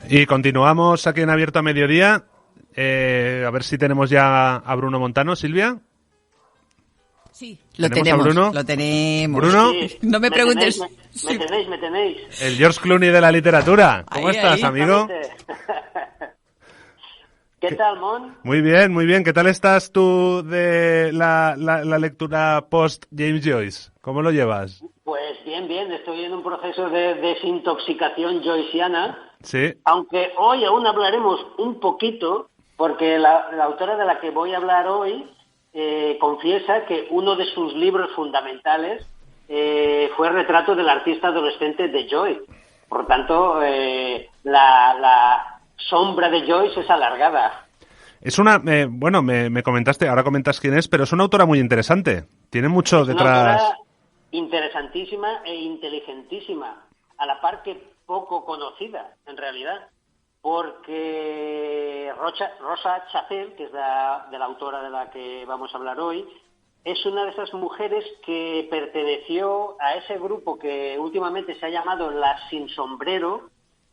Y continuamos aquí en Abierto a Mediodía. A ver si tenemos ya a Bruno Montano, Silvia. Sí, lo tenemos. ¿A Bruno? Lo tenemos. Bruno. Sí, No me preguntes. Me tenéis. El George Clooney de la literatura. ¿Cómo Ahí, estás, ahí. amigo? ¿Qué tal, Mon? Muy bien, muy bien. ¿Qué tal estás tú de la lectura post James Joyce? ¿Cómo lo llevas? Pues bien. Estoy en un proceso de desintoxicación joyciana. Sí. Aunque hoy aún hablaremos un poquito, porque la autora de la que voy a hablar hoy confiesa que uno de sus libros fundamentales fue Retrato del artista adolescente de Joyce. Por tanto, la sombra de Joyce es alargada. Es una... bueno, me comentaste, ahora comentas quién es, pero es una autora muy interesante. Tiene mucho Es detrás... una autora interesantísima e inteligentísima, a la par que poco conocida, en realidad, porque Rosa Chazelle, que es de la autora de la que vamos a hablar hoy, es una de esas mujeres que perteneció a ese grupo que últimamente se ha llamado Las Sin Sombrero,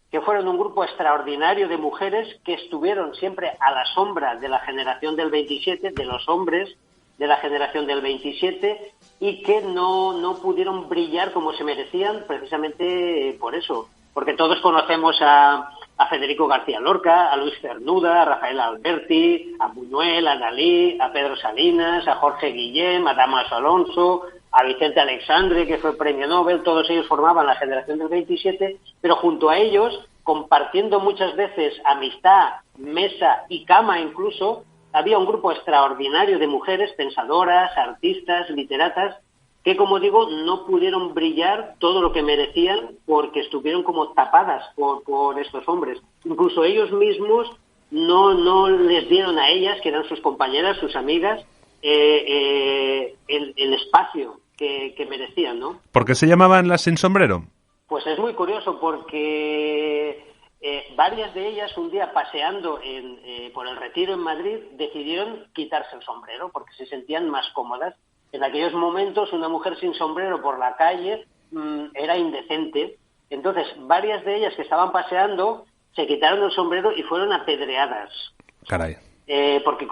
que fueron un grupo extraordinario de mujeres que estuvieron siempre a la sombra de la generación del 27, de los hombres de la generación del 27, y que no pudieron brillar como se merecían precisamente por eso. Porque todos conocemos a Federico García Lorca, a Luis Cernuda, a Rafael Alberti, a Buñuel, a Dalí, a Pedro Salinas, a Jorge Guillem, a Damaso Alonso, a Vicente Alexandre, que fue premio Nobel. Todos ellos formaban la generación del 27, pero junto a ellos, compartiendo muchas veces amistad, mesa y cama incluso, había un grupo extraordinario de mujeres pensadoras, artistas, literatas, que, como digo, no pudieron brillar todo lo que merecían porque estuvieron como tapadas por estos hombres. Incluso ellos mismos no les dieron a ellas, que eran sus compañeras, sus amigas, el espacio que merecían, ¿no? ¿Por qué se llamaban Las Sin Sombrero? Pues es muy curioso porque varias de ellas, un día paseando por el Retiro en Madrid, decidieron quitarse el sombrero porque se sentían más cómodas. En aquellos momentos una mujer sin sombrero por la calle era indecente. Entonces, varias de ellas que estaban paseando se quitaron el sombrero y fueron apedreadas. Caray. Porque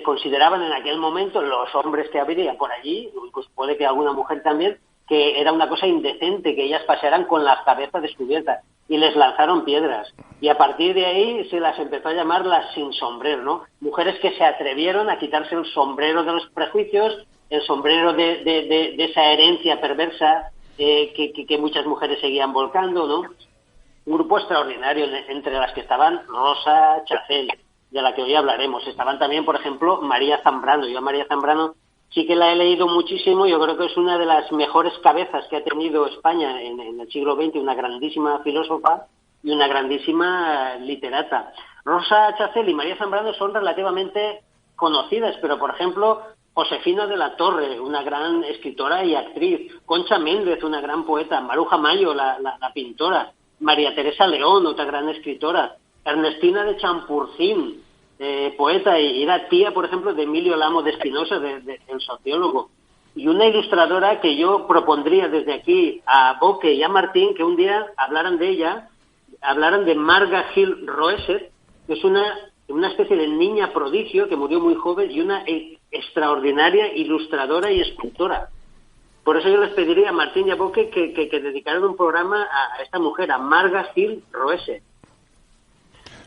consideraban en aquel momento, los hombres que habría por allí, pues puede que alguna mujer también, que era una cosa indecente que ellas pasearan con la cabeza descubierta, y les lanzaron piedras. Y a partir de ahí se las empezó a llamar las sin sombrero, ¿no? Mujeres que se atrevieron a quitarse el sombrero de los prejuicios, el sombrero de esa herencia perversa que muchas mujeres seguían volcando, ¿no? Un grupo extraordinario, entre las que estaban Rosa Chazelle, de la que hoy hablaremos. Estaban también, por ejemplo, María Zambrano. Yo a María Zambrano sí que la he leído muchísimo. Yo creo que es una de las mejores cabezas que ha tenido España en el siglo XX, una grandísima filósofa y una grandísima literata. Rosa Chazelle y María Zambrano son relativamente conocidas, pero, por ejemplo, Josefina de la Torre, una gran escritora y actriz, Concha Méndez, una gran poeta, Maruja Mayo, la pintora, María Teresa León, otra gran escritora, Ernestina de Champurcín, poeta, y era tía, por ejemplo, de Emilio Lamo de Espinosa, el sociólogo. Y una ilustradora que yo propondría desde aquí a Boque y a Martín que un día hablaran de ella, hablaran de Marga Gil Roeset, que es una especie de niña prodigio que murió muy joven y una extraordinaria ilustradora y escultora. Por eso yo les pediría a Martín y a Boque que dedicaran un programa a esta mujer, a Marga Gil Roeset.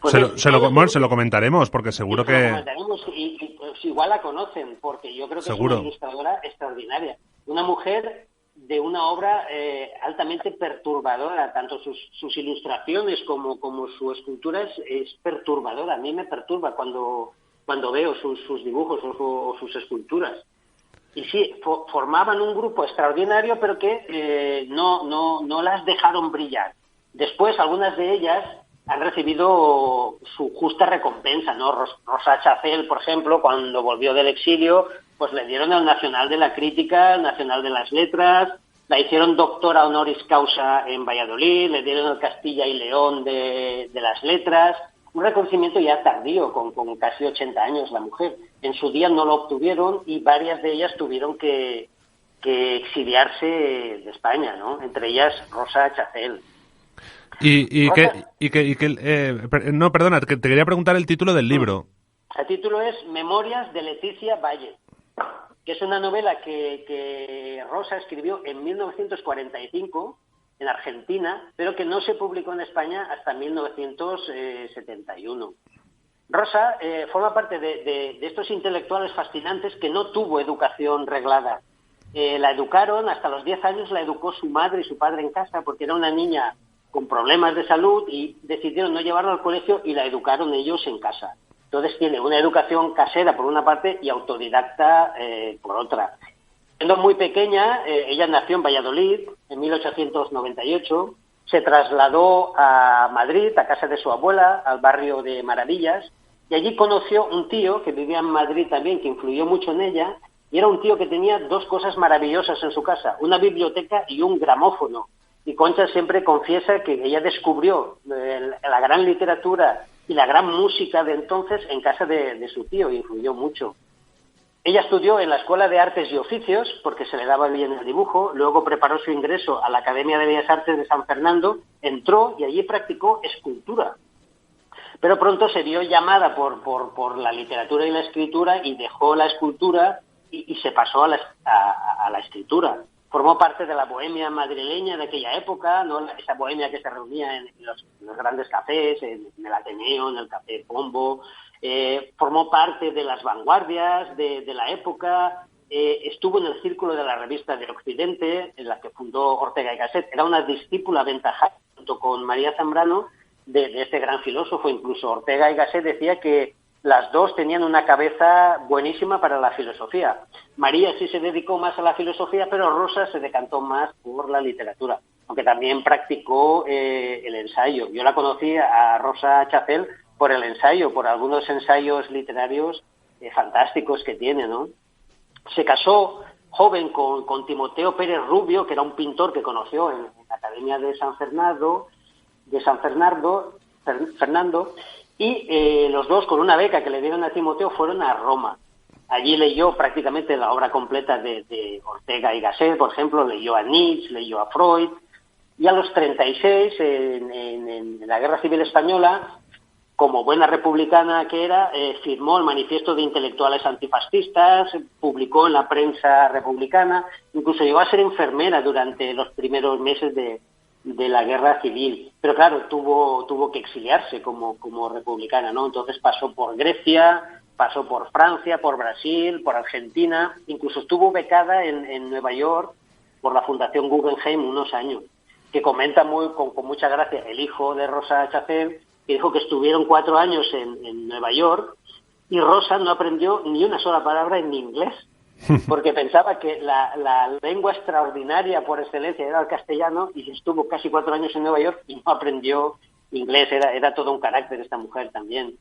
Pues se lo comentaremos, porque seguro que... Lo comentaremos y pues igual la conocen, porque yo creo que seguro. Es una ilustradora extraordinaria. Una mujer de una obra altamente perturbadora, tanto sus ilustraciones como su escultura es perturbadora. A mí me perturba cuando veo sus dibujos o sus esculturas. Y sí, formaban un grupo extraordinario, pero que no las dejaron brillar. Después, algunas de ellas han recibido su justa recompensa, ¿no? Rosa Chazelle, por ejemplo, cuando volvió del exilio, pues le dieron el Nacional de la Crítica, el Nacional de las Letras, la hicieron doctora honoris causa en Valladolid, le dieron el Castilla y León de las Letras, un reconocimiento ya tardío, con casi 80 años la mujer. En su día no lo obtuvieron y varias de ellas tuvieron que exiliarse de España, ¿no? Entre ellas Rosa Chazelle. No, perdona, que te quería preguntar el título del libro. El título es Memorias de Leticia Valle, que es una novela que Rosa escribió en 1945 en Argentina, pero que no se publicó en España hasta 1971. Rosa forma parte de estos intelectuales fascinantes que no tuvo educación reglada. La educaron, hasta los 10 años la educó su madre y su padre en casa, porque era una niña con problemas de salud y decidieron no llevarla al colegio y la educaron ellos en casa. Entonces tiene una educación casera por una parte y autodidacta por otra. Siendo muy pequeña, ella nació en Valladolid en 1898, se trasladó a Madrid, a casa de su abuela, al barrio de Maravillas, y allí conoció un tío que vivía en Madrid también, que influyó mucho en ella, y era un tío que tenía dos cosas maravillosas en su casa, una biblioteca y un gramófono. Y Concha siempre confiesa que ella descubrió la gran literatura y la gran música de entonces en casa de su tío, y influyó mucho. Ella estudió en la Escuela de Artes y Oficios, porque se le daba bien el dibujo, luego preparó su ingreso a la Academia de Bellas Artes de San Fernando, entró y allí practicó escultura. Pero pronto se vio llamada por la literatura y la escritura y dejó la escultura y se pasó a la escritura. Formó parte de la bohemia madrileña de aquella época, ¿no? Esa bohemia que se reunía en los grandes cafés, en el Ateneo, en el Café Pombo. Formó parte de las vanguardias de la época. Estuvo en el círculo de la revista de Occidente, en la que fundó Ortega y Gasset. Era una discípula aventajada, junto con María Zambrano, de este gran filósofo. Incluso Ortega y Gasset decía que las dos tenían una cabeza buenísima para la filosofía. María sí se dedicó más a la filosofía, pero Rosa se decantó más por la literatura, aunque también practicó el ensayo. Yo la conocí a Rosa Chacel por el ensayo, por algunos ensayos literarios fantásticos que tiene, ¿no? Se casó joven con Timoteo Pérez Rubio, que era un pintor que conoció en la Academia de San Fernando, y los dos, con una beca que le dieron a Timoteo, fueron a Roma. Allí leyó prácticamente la obra completa de Ortega y Gasset, por ejemplo, leyó a Nietzsche, leyó a Freud, y a los 36, en la Guerra Civil Española, como buena republicana que era, firmó el Manifiesto de Intelectuales Antifascistas, publicó en la prensa republicana, incluso llegó a ser enfermera durante los primeros meses de la Guerra Civil. Pero claro, tuvo que exiliarse como republicana, ¿no? Entonces pasó por Grecia, pasó por Francia, por Brasil, por Argentina, incluso estuvo becada en Nueva York por la Fundación Guggenheim unos años, que comenta con mucha gracia el hijo de Rosa Chacel, que dijo que estuvieron 4 años en Nueva York y Rosa no aprendió ni una sola palabra en inglés, porque pensaba que la lengua extraordinaria por excelencia era el castellano, y estuvo casi 4 años en Nueva York y no aprendió inglés. Era todo un carácter esta mujer también.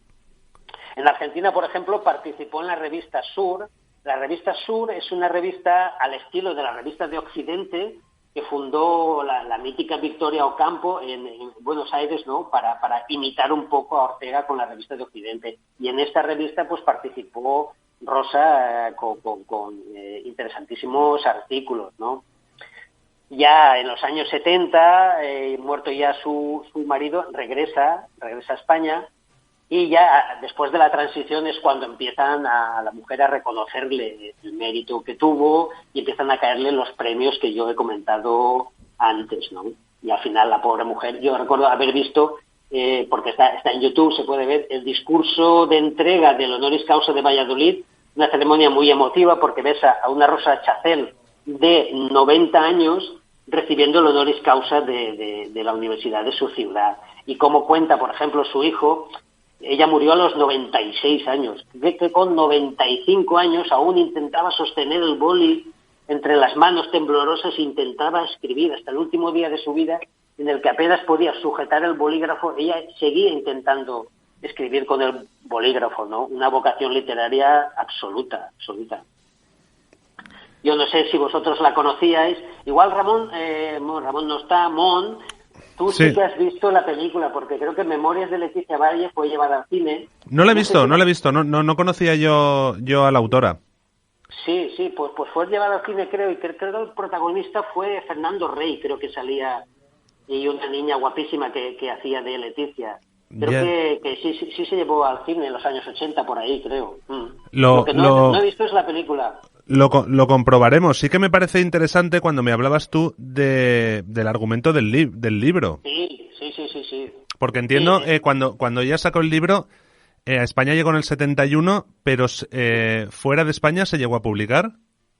En Argentina, por ejemplo, participó en la revista Sur. La revista Sur es una revista al estilo de la revista de Occidente, que fundó la mítica Victoria Ocampo en Buenos Aires, ¿no? Para imitar un poco a Ortega con la revista de Occidente. Y en esta revista pues participó Rosa con interesantísimos artículos, ¿no? Ya en los años 70, muerto ya su marido, regresa a España, y ya después de la transición es cuando empiezan a la mujer a reconocerle el mérito que tuvo y empiezan a caerle los premios que yo he comentado antes, ¿no? Y al final la pobre mujer, yo recuerdo haber visto, porque está en YouTube, se puede ver, el discurso de entrega del honoris causa de Valladolid, una ceremonia muy emotiva porque ves a una Rosa Chacel de 90 años recibiendo el honoris causa de la universidad de su ciudad. Y como cuenta, por ejemplo, su hijo, ella murió a los 96 años, que con 95 años aún intentaba sostener el boli entre las manos temblorosas e intentaba escribir hasta el último día de su vida, en el que apenas podía sujetar el bolígrafo. Ella seguía intentando escribir con el bolígrafo, ¿no? Una vocación literaria absoluta. Yo no sé si vosotros la conocíais. Igual Ramón no está, tú sí que has visto la película, porque creo que Memorias de Leticia Valle fue llevada al cine. No la he visto, no conocía yo a la autora. Sí, pues fue llevada al cine, creo, y creo que el protagonista fue Fernando Rey, creo que salía y una niña guapísima que hacía de Leticia. Creo Yeah. que sí se llevó al cine en los años 80, por ahí, creo. Lo Lo que no he visto es la película. Lo comprobaremos. Sí que me parece interesante cuando me hablabas tú del argumento del libro. Sí. Porque entiendo, Sí, cuando ella sacó el libro, a España llegó en el 71, pero fuera de España se llegó a publicar.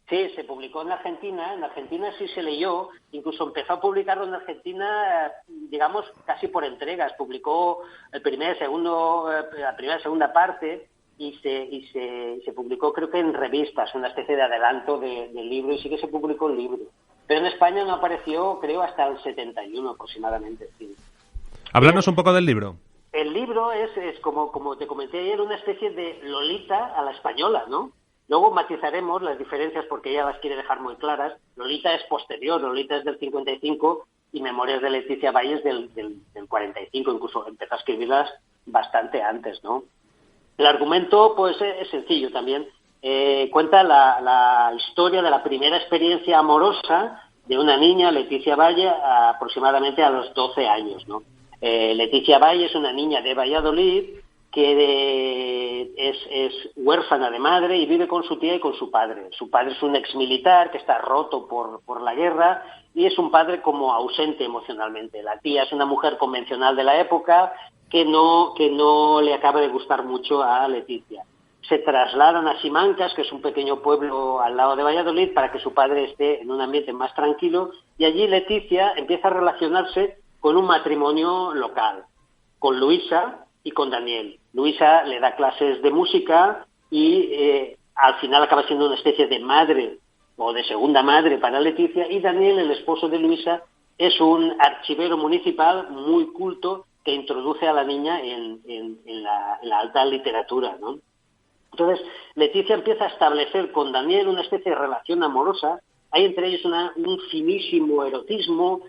sí, se publicó en Argentina. En Argentina sí se leyó. Incluso empezó a publicarlo en Argentina, digamos, casi por entregas. Publicó la primera y segunda parte y se publicó, creo que en revistas, una especie de adelanto del libro, y sí que se publicó el libro. Pero en España no apareció, creo, hasta el 71 aproximadamente. Sí. Háblanos un poco del libro. El libro es como te comenté ayer, una especie de Lolita a la española, ¿no? Luego matizaremos las diferencias porque ella las quiere dejar muy claras. Lolita es posterior, Lolita es del 55 y Memorias de Leticia Valles del 45, incluso empezó a escribirlas bastante antes, ¿no? El argumento, pues, es sencillo también. Cuenta la historia de la primera experiencia amorosa de una niña, Leticia Valle, aproximadamente a los 12 años, ¿no? Leticia Valle es una niña de Valladolid que es huérfana de madre y vive con su tía y con su padre. Su padre es un exmilitar que está roto por la guerra y es un padre como ausente emocionalmente. La tía es una mujer convencional de la época que no le acaba de gustar mucho a Leticia. Se trasladan a Simancas, que es un pequeño pueblo al lado de Valladolid, para que su padre esté en un ambiente más tranquilo, y allí Leticia empieza a relacionarse con un matrimonio local, con Luisa y con Daniel. Luisa le da clases de música y al final acaba siendo una especie de madre o de segunda madre para Leticia, y Daniel, el esposo de Luisa, es un archivero municipal muy culto que introduce a la niña en la alta literatura, ¿no? Entonces, Leticia empieza a establecer con Daniel una especie de relación amorosa. Hay entre ellos un finísimo erotismo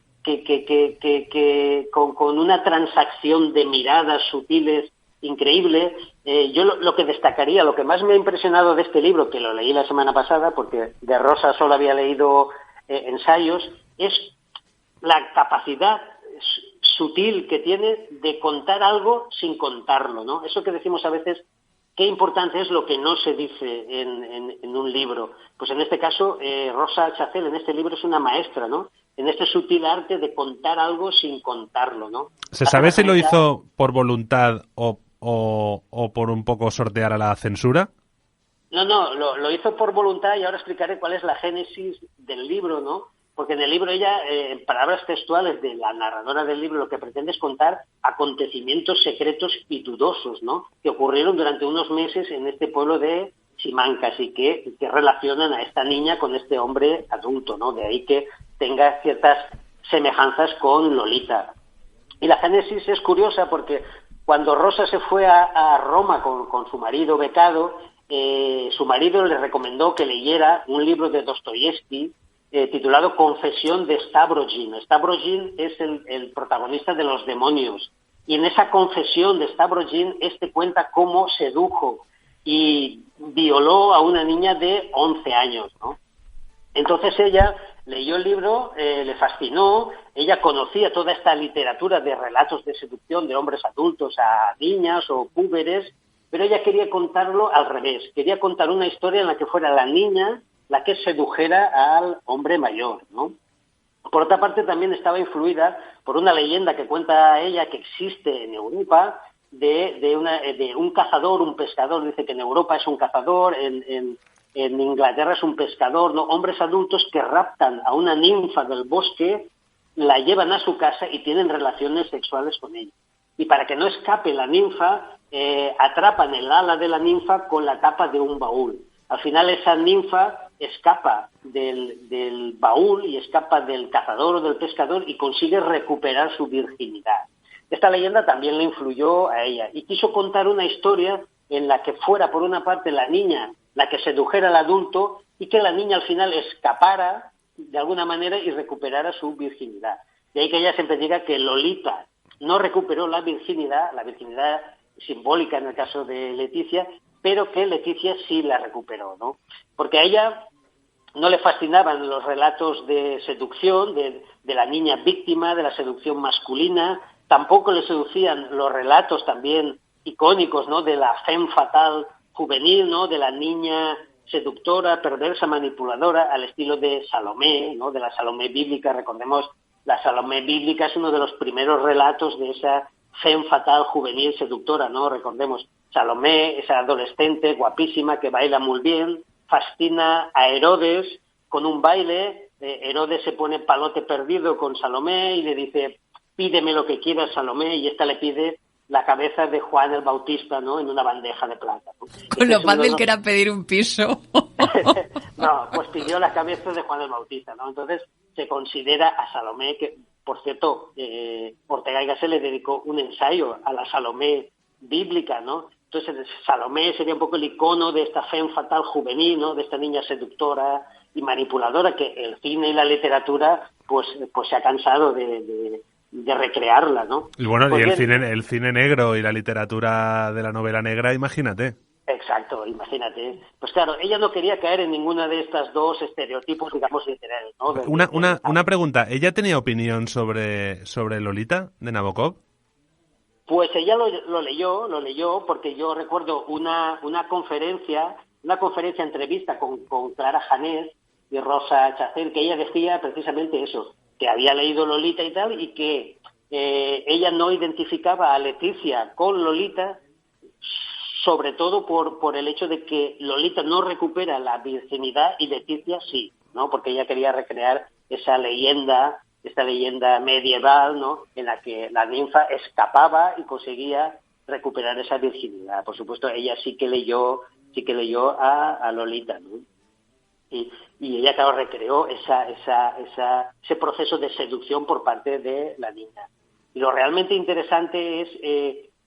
con una transacción de miradas sutiles increíble. Yo lo que destacaría, lo que más me ha impresionado de este libro, que lo leí la semana pasada, porque de Rosa solo había leído ensayos, es la capacidad sutil que tiene de contar algo sin contarlo, ¿no? Eso que decimos a veces, qué importante es lo que no se dice en un libro. Pues en este caso, Rosa Chacel en este libro es una maestra, ¿no? En este sutil arte de contar algo sin contarlo, ¿no? ¿Se sabe si lo hizo por voluntad o por un poco sortear a la censura? No, lo hizo por voluntad, y ahora explicaré cuál es la génesis del libro, ¿no? Porque en el libro ella, en palabras textuales de la narradora del libro, lo que pretende es contar acontecimientos secretos y dudosos, ¿no? Que ocurrieron durante unos meses en este pueblo de Simancas y que relacionan a esta niña con este hombre adulto, ¿no? De ahí que tenga ciertas semejanzas con Lolita. Y la génesis es curiosa porque cuando Rosa se fue a Roma con su marido becado, su marido le recomendó que leyera un libro de Dostoyevsky titulado Confesión de Stavrogin. Stavrogin es el protagonista de Los demonios. Y en esa confesión de Stavrogin, cuenta cómo sedujo y violó a una niña de 11 años, ¿no? Entonces ella leyó el libro, le fascinó, ella conocía toda esta literatura de relatos de seducción de hombres adultos a niñas o púberes, pero ella quería contarlo al revés, quería contar una historia en la que fuera la niña la que sedujera al hombre mayor, ¿no? Por otra parte, también estaba influida por una leyenda que cuenta ella que existe en Europa de un cazador, un pescador. Dice que en Europa es un cazador, en Inglaterra es un pescador, ¿no? Hombres adultos que raptan a una ninfa del bosque, la llevan a su casa y tienen relaciones sexuales con ella. Y para que no escape la ninfa, atrapan el ala de la ninfa con la tapa de un baúl. Al final esa ninfa escapa del baúl y escapa del cazador o del pescador y consigue recuperar su virginidad. Esta leyenda también le influyó a ella y quiso contar una historia en la que fuera, por una parte, la niña la que sedujera al adulto y que la niña al final escapara de alguna manera y recuperara su virginidad. De ahí que ella siempre diga que Lolita no recuperó la virginidad simbólica en el caso de Leticia, pero que Leticia sí la recuperó, ¿no? Porque a ella no le fascinaban los relatos de seducción, de la niña víctima, de la seducción masculina. Tampoco le seducían los relatos también icónicos, ¿no?, de la femme fatale juvenil, ¿no?, de la niña seductora, perversa, manipuladora, al estilo de Salomé, ¿no?, de la Salomé bíblica. Recordemos, la Salomé bíblica es uno de los primeros relatos de esa femme fatale juvenil seductora, ¿no? Recordemos, Salomé, esa adolescente guapísima que baila muy bien, fascina a Herodes con un baile. Herodes se pone palote perdido con Salomé y le dice: pídeme lo que quieras, Salomé, y esta le pide la cabeza de Juan el Bautista, ¿no?, en una bandeja de plata, ¿no? Con lo fácil que era pedir un piso. No, pues pidió la cabeza de Juan el Bautista, ¿no? Entonces se considera a Salomé, que por cierto, Ortega y Gasset le dedicó un ensayo a la Salomé bíblica, ¿no? Entonces Salomé sería un poco el icono de esta femme fatale juvenil, ¿no?, de esta niña seductora y manipuladora que el cine y la literatura pues se ha cansado de recrearla, ¿no? Y bueno, pues y el cine negro y la literatura de la novela negra, imagínate. Exacto, imagínate. Pues claro, ella no quería caer en ninguna de estas dos estereotipos, digamos, literarios, ¿no? Una pregunta, ¿ella tenía opinión sobre Lolita de Nabokov? Pues ella lo leyó, porque yo recuerdo una conferencia entrevista con Clara Janet y Rosa Chacel, que ella decía precisamente eso, que había leído Lolita y tal, y que ella no identificaba a Leticia con Lolita, sobre todo por el hecho de que Lolita no recupera la virginidad y Leticia sí, ¿no? Porque ella quería recrear esta leyenda medieval, ¿no?, en la que la ninfa escapaba y conseguía recuperar esa virginidad. Por supuesto, ella sí que leyó a Lolita, ¿no? Y ella, claro, recreó ese proceso de seducción por parte de la niña. Y lo realmente interesante es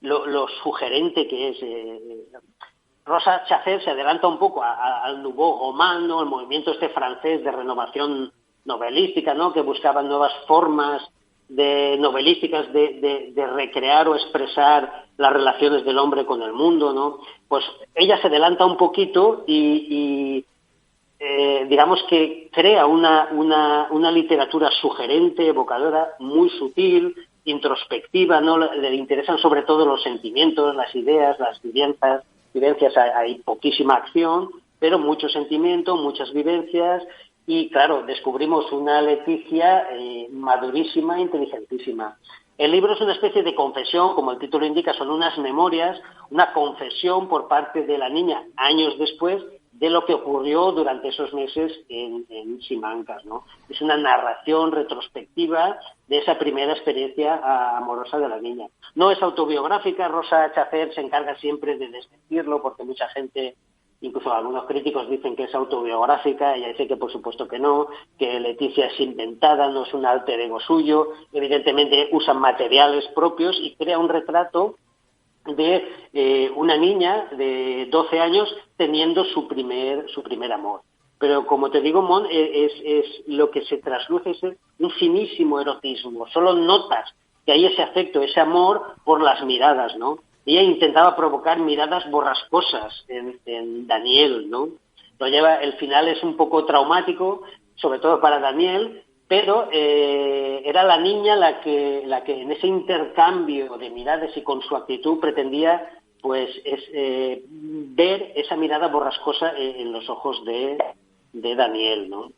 lo sugerente que es. Rosa Chacel se adelanta un poco al Nouveau Roman, ¿no?, el movimiento francés de renovación novelística, ¿no?, que buscaban nuevas formas novelísticas de recrear o expresar las relaciones del hombre con el mundo, ¿no? Pues ella se adelanta un poquito y digamos que crea una literatura sugerente, evocadora, muy sutil, introspectiva, ¿no? Le interesan sobre todo los sentimientos, las ideas, las vivencias. Hay poquísima acción, pero mucho sentimiento, muchas vivencias. Y claro, descubrimos una Leticia madurísima, inteligentísima. El libro es una especie de confesión, como el título indica, son unas memorias, una confesión por parte de la niña, años después, de lo que ocurrió durante esos meses en Simancas, ¿no? Es una narración retrospectiva de esa primera experiencia amorosa de la niña. No es autobiográfica, Rosa Chacel se encarga siempre de desmentirlo, porque mucha gente, incluso algunos críticos, dicen que es autobiográfica. Ella dice que por supuesto que no, que Leticia es inventada, no es un alter ego suyo. Evidentemente usan materiales propios y crea un retrato de una niña de 12 años teniendo su primer amor. Pero como te digo, Mon, es lo que se trasluce es un finísimo erotismo. Solo notas que hay ese afecto, ese amor por las miradas, ¿no? Ella intentaba provocar miradas borrascosas en Daniel, ¿no? El final es un poco traumático, sobre todo para Daniel, pero era la niña la que en ese intercambio de miradas y con su actitud pretendía pues ver esa mirada borrascosa en los ojos de Daniel, ¿no?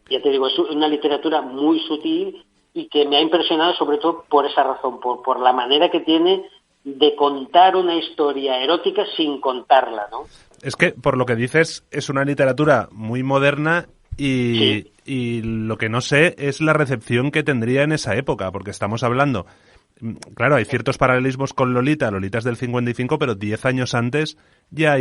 Ya te digo, es una literatura muy sutil y que me ha impresionado sobre todo por esa razón, por la manera que tiene de contar una historia erótica sin contarla, ¿no? Es que, por lo que dices, es una literatura muy moderna y, Sí. Y lo que no sé es la recepción que tendría en esa época, porque estamos hablando, claro, hay ciertos paralelismos con Lolita, Lolita es del 55, pero 10 años antes ya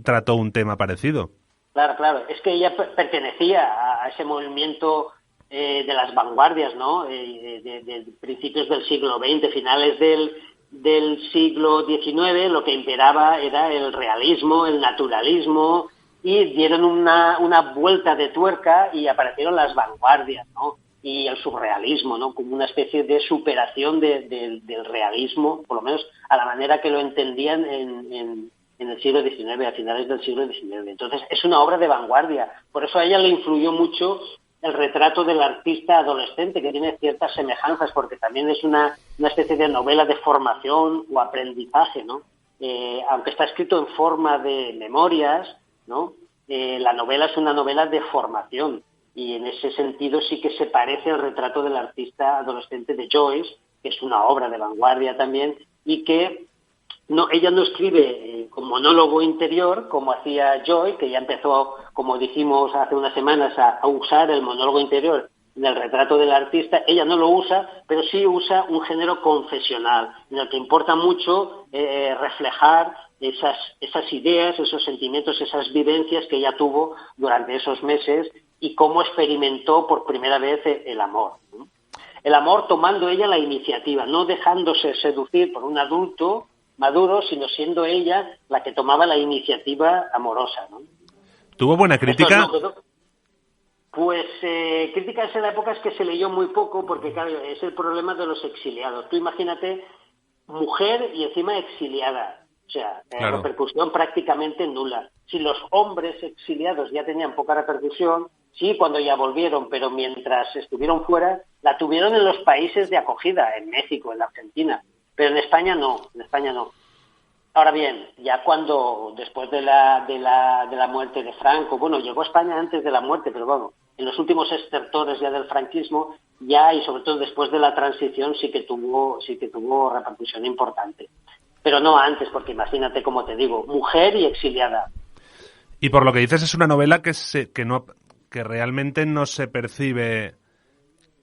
trató un tema parecido. Claro, es que ella pertenecía a ese movimiento de las vanguardias, ¿no? De principios del siglo XX, finales del siglo XIX, lo que imperaba era el realismo, el naturalismo, y dieron una vuelta de tuerca y aparecieron las vanguardias, ¿no? Y el surrealismo, ¿no? Como una especie de superación del realismo, por lo menos a la manera que lo entendían en en el siglo XIX, a finales del siglo XIX. Entonces, es una obra de vanguardia. Por eso a ella le influyó mucho el retrato del artista adolescente, que tiene ciertas semejanzas, porque también es una especie de novela de formación o aprendizaje, ¿no? Aunque está escrito en forma de memorias, ¿no? La novela es una novela de formación, y en ese sentido sí que se parece al retrato del artista adolescente de Joyce, que es una obra de vanguardia también, y que ella no escribe con monólogo interior como hacía Joy, que ya empezó, como dijimos hace unas semanas, a usar el monólogo interior en el retrato del artista. Ella no lo usa, pero sí usa un género confesional, en el que importa mucho reflejar esas ideas, esos sentimientos, esas vivencias que ella tuvo durante esos meses y cómo experimentó por primera vez el amor, ¿no? El amor tomando ella la iniciativa, no dejándose seducir por un adulto maduro, sino siendo ella la que tomaba la iniciativa amorosa, ¿no? ¿Tuvo buena crítica? Pues críticas en la época es que se leyó muy poco, porque claro, es el problema de los exiliados. Tú imagínate, mujer y encima exiliada, o sea, claro, repercusión prácticamente nula. Si los hombres exiliados ya tenían poca repercusión, sí, cuando ya volvieron, pero mientras estuvieron fuera, la tuvieron en los países de acogida, en México, en la Argentina. Pero en España no, en España no. Ahora bien, ya cuando, después de la muerte de Franco, bueno, llegó a España antes de la muerte, pero bueno, en los últimos estertores ya del franquismo, ya y sobre todo después de la transición sí que tuvo repercusión importante. Pero no antes, porque imagínate, como te digo, mujer y exiliada. Y por lo que dices, es una novela que realmente no se percibe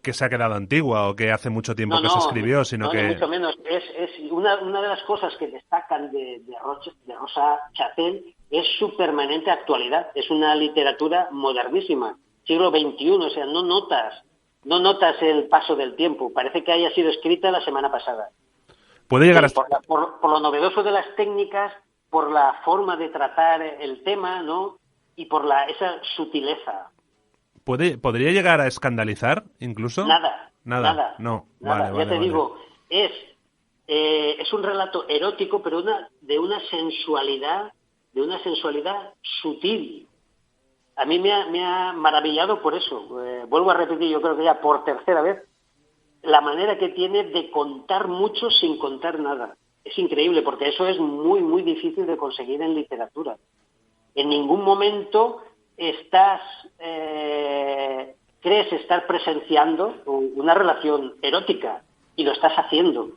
que se ha quedado antigua o que hace mucho tiempo que se escribió, sino que... No, mucho menos. Es una de las cosas que destacan de Rosa Chazelle es su permanente actualidad. Es una literatura modernísima, siglo XXI, o sea, no notas el paso del tiempo. Parece que haya sido escrita la semana pasada. Puede llegar por lo novedoso de las técnicas, por la forma de tratar el tema, ¿no? Y por esa sutileza. ¿Podría llegar a escandalizar, incluso? Nada. No. Nada. Vale, ya te digo, es un relato erótico, pero de una sensualidad sutil. A mí me ha maravillado por eso. Vuelvo a repetir, yo creo que ya por tercera vez, la manera que tiene de contar mucho sin contar nada. Es increíble, porque eso es muy, muy difícil de conseguir en literatura. En ningún momento crees estar presenciando una relación erótica, y lo estás haciendo,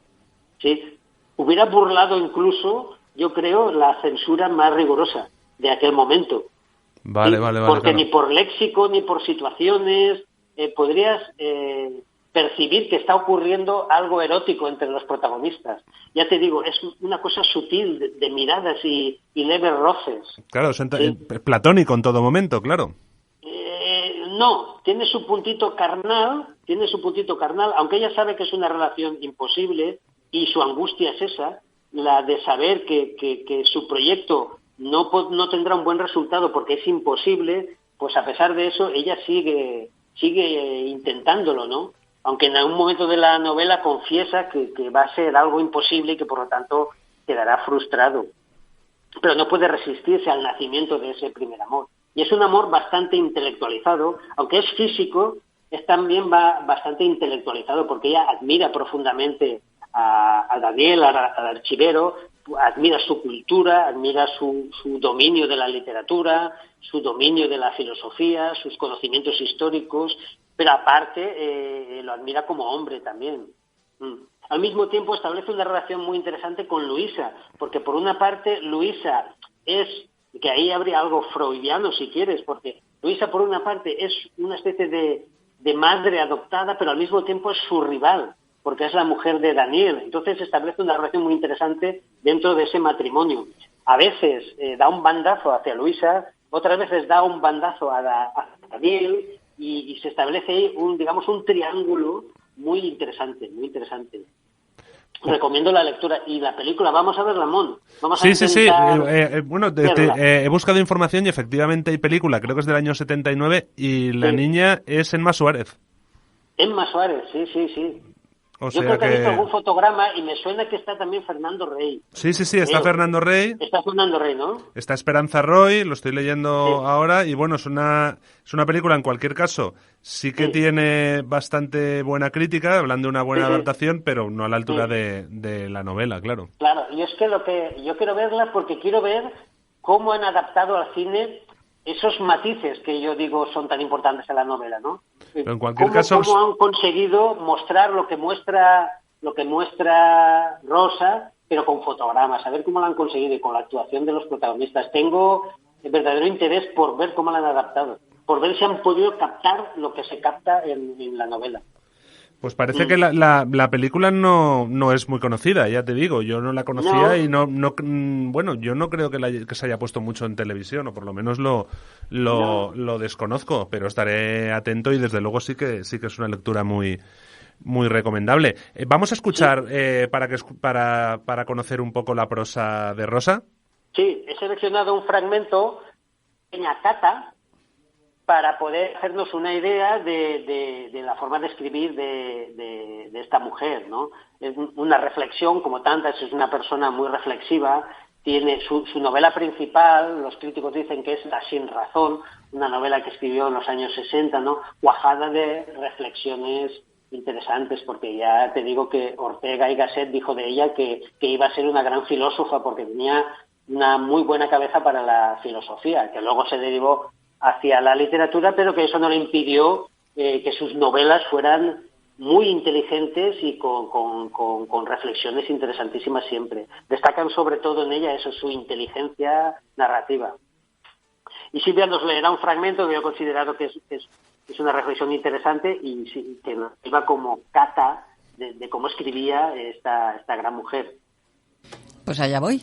¿sí? Hubiera burlado incluso, yo creo, la censura más rigurosa de aquel momento. Vale. Porque claro. ni por léxico ni por situaciones podrías percibir que está ocurriendo algo erótico entre los protagonistas. Ya te digo, es una cosa sutil de miradas y leves roces. Claro, ¿sí? Platónico en todo momento, claro. No, tiene su puntito carnal, aunque ella sabe que es una relación imposible, y su angustia es esa, la de saber que su proyecto no tendrá un buen resultado porque es imposible. Pues a pesar de eso, ella sigue intentándolo, ¿no? Aunque en algún momento de la novela confiesa que va a ser algo imposible y que por lo tanto quedará frustrado. Pero no puede resistirse al nacimiento de ese primer amor. Y es un amor bastante intelectualizado, aunque es físico, es también bastante intelectualizado, porque ella admira profundamente a Daniel, al archivero, admira su cultura, admira su dominio de la literatura, su dominio de la filosofía, sus conocimientos históricos, pero aparte lo admira como hombre también. Al mismo tiempo establece una relación muy interesante con Luisa, porque por una parte Luisa que ahí habría algo freudiano si quieres, porque Luisa por una parte es una especie de madre adoptada, pero al mismo tiempo es su rival, porque es la mujer de Daniel. Entonces establece una relación muy interesante dentro de ese matrimonio. A veces da un bandazo hacia Luisa, otras veces da un bandazo a Daniel, y se establece ahí un triángulo muy interesante, muy interesante. Recomiendo la lectura y la película. Vamos a ver, Ramón. Sí. He buscado información y efectivamente hay película, creo que es del año 79, y la niña es Emma Suárez. Emma Suárez, sí. O Yo sea creo que he visto que... algún fotograma y me suena que está también Fernando Rey. Sí, está Fernando Rey. Está Fernando Rey, ¿no? Está Esperanza Roy, lo estoy leyendo Sí. ahora, y bueno, es una película, en cualquier caso, sí que Sí. tiene bastante buena crítica, hablando de una buena Sí. adaptación, pero no a la altura Sí. de la novela, claro. Claro, y es que yo quiero verla porque quiero ver cómo han adaptado al cine esos matices que yo digo son tan importantes en la novela, ¿no? Pero en cualquier caso... ¿Cómo han conseguido mostrar lo que muestra Rosa, pero con fotogramas? A ver cómo lo han conseguido y con la actuación de los protagonistas. Tengo el verdadero interés por ver cómo lo han adaptado, por ver si han podido captar lo que se capta en la novela. Pues parece que la película no es muy conocida, ya te digo, yo no la conocía y bueno, yo no creo que se haya puesto mucho en televisión, o por lo menos lo desconozco, pero estaré atento y desde luego sí que es una lectura muy muy recomendable. Vamos a escuchar para conocer un poco la prosa de Rosa. Sí, he seleccionado un fragmento, pequeña cata, para poder hacernos una idea de la forma de escribir de esta mujer, ¿no? Es una reflexión, como tantas, es una persona muy reflexiva, tiene su novela principal, los críticos dicen que es La sin razón, una novela que escribió en los años 60, ¿no? Cuajada de reflexiones interesantes, porque ya te digo que Ortega y Gasset dijo de ella que iba a ser una gran filósofa, porque tenía una muy buena cabeza para la filosofía, que luego se derivó hacia la literatura, pero que eso no le impidió que sus novelas fueran muy inteligentes y con reflexiones interesantísimas siempre. Destacan sobre todo en ella eso, su inteligencia narrativa. Y Silvia nos leerá un fragmento que yo he considerado que es una reflexión interesante y que nos iba como cata de cómo escribía esta gran mujer. Pues allá voy.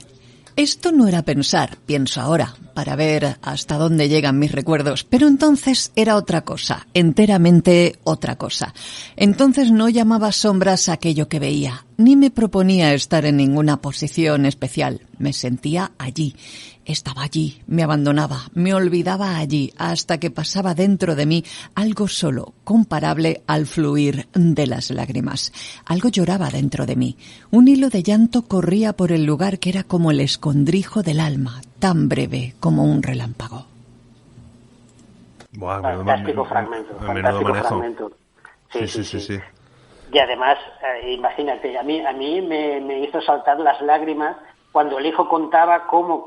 Esto no era pensar, pienso ahora, para ver hasta dónde llegan mis recuerdos, pero entonces era otra cosa, enteramente otra cosa. Entonces no llamaba sombras aquello que veía, ni me proponía estar en ninguna posición especial. Me sentía allí, estaba allí, me abandonaba, me olvidaba allí, hasta que pasaba dentro de mí algo solo, comparable al fluir de las lágrimas. Algo lloraba dentro de mí. Un hilo de llanto corría por el lugar que era como el escondrijo del alma, tan breve como un relámpago. Buah, Fantástico fragmento. Sí. Y además, imagínate, a mí me hizo saltar las lágrimas cuando el hijo contaba cómo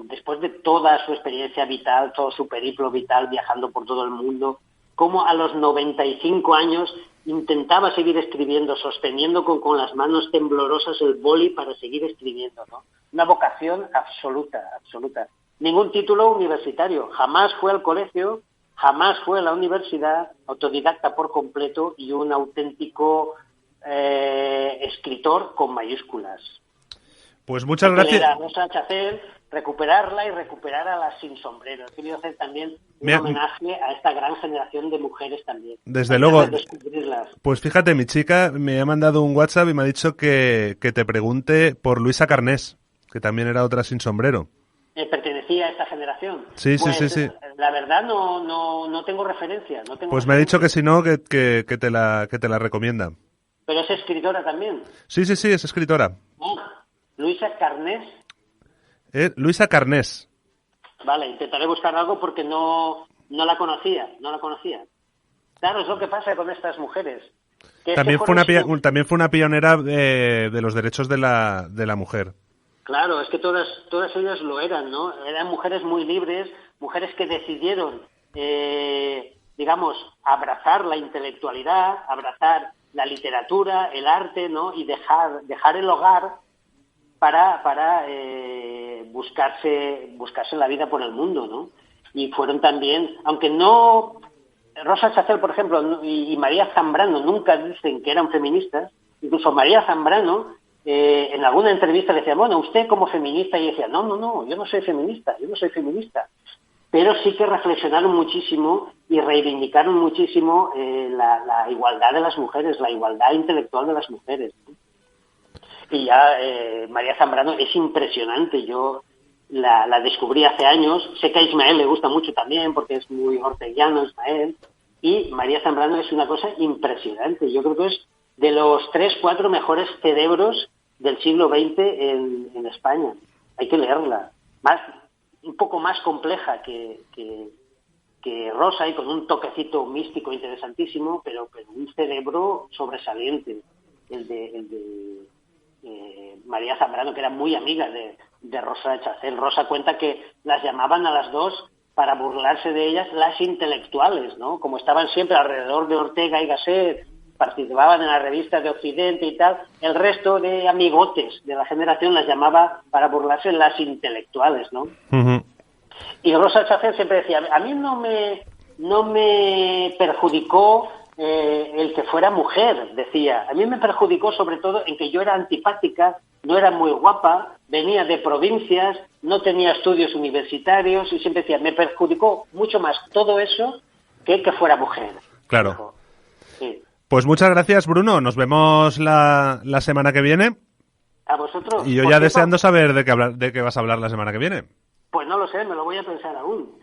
después de toda su experiencia vital, todo su periplo vital viajando por todo el mundo, cómo a los 95 años intentaba seguir escribiendo, sosteniendo con las manos temblorosas el boli para seguir escribiendo, ¿no? Una vocación absoluta. Ningún título universitario, jamás fue al colegio, jamás fue a la universidad, autodidacta por completo y un auténtico escritor con mayúsculas. Pues muchas gracias. A Rosa Chacel, recuperarla y recuperar a las sin sombrero. He querido hacer también un homenaje a esta gran generación de mujeres también. Desde luego. Pues fíjate, mi chica me ha mandado un WhatsApp y me ha dicho que te pregunte por Luisa Carnés, que también era otra sin sombrero. ¿Pertenecía a esta generación? Sí. La verdad no tengo referencia. Pues me ha dicho que si no, que te la recomienda. ¿Pero es escritora también? Sí, es escritora. Luisa Carnés. Luisa Carnés. Vale, intentaré buscar algo porque no la conocía. Claro, es lo que pasa con estas mujeres. También fue una pionera de los derechos de la mujer. Claro, es que todas ellas lo eran, ¿no? Eran mujeres muy libres, mujeres que decidieron, abrazar la intelectualidad, abrazar la literatura, el arte, ¿no? Y dejar el hogar para buscarse la vida por el mundo, ¿no? Y fueron también, aunque no, Rosa Chacel, por ejemplo, y María Zambrano nunca dicen que eran feministas, incluso María Zambrano en alguna entrevista le decía, bueno, usted como feminista, y decía, no, yo no soy feminista, pero sí que reflexionaron muchísimo y reivindicaron muchísimo la igualdad de las mujeres, la igualdad intelectual de las mujeres, ¿no? Y ya María Zambrano es impresionante. Yo la descubrí hace años. Sé que a Ismael le gusta mucho también porque es muy orteguiano Ismael. Y María Zambrano es una cosa impresionante. Yo creo que es de los 3-4 mejores cerebros del siglo XX en España. Hay que leerla. Un poco más compleja que Rosa, y con un toquecito místico interesantísimo, pero un cerebro sobresaliente, el de María Zambrano, que era muy amiga de Rosa Echacel. Rosa cuenta que las llamaban a las dos para burlarse de ellas las intelectuales, ¿no? Como estaban siempre alrededor de Ortega y Gasset, participaban en las revistas de Occidente y tal, el resto de amigotes de la generación las llamaba para burlarse las intelectuales, ¿no? Uh-huh. Y Rosa Echacel siempre decía, a mí no me perjudicó el que fuera mujer, decía. A mí me perjudicó sobre todo en que yo era antipática, no era muy guapa, venía de provincias, no tenía estudios universitarios, y siempre decía, me perjudicó mucho más todo eso que fuera mujer. Claro. Dijo. Sí. Pues muchas gracias, Bruno. Nos vemos la semana que viene. ¿A vosotros? Y yo ya deseando saber de qué vas a hablar la semana que viene. Pues no lo sé, me lo voy a pensar aún.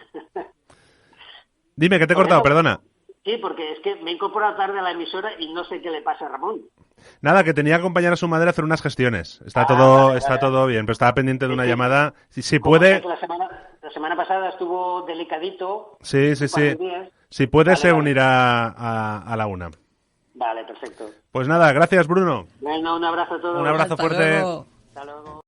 Dime, que te he cortado, perdona. Sí, porque es que me he incorporado tarde a la emisora y no sé qué le pasa a Ramón. Nada, que tenía que acompañar a su madre a hacer unas gestiones. Está todo bien, pero estaba pendiente de una llamada. Si puede... La semana pasada estuvo delicadito. Sí. Si puede, se unirá a la una. Vale, perfecto. Pues nada, gracias, Bruno. Bueno, un abrazo a todos. Un abrazo fuerte. Luego. Hasta luego.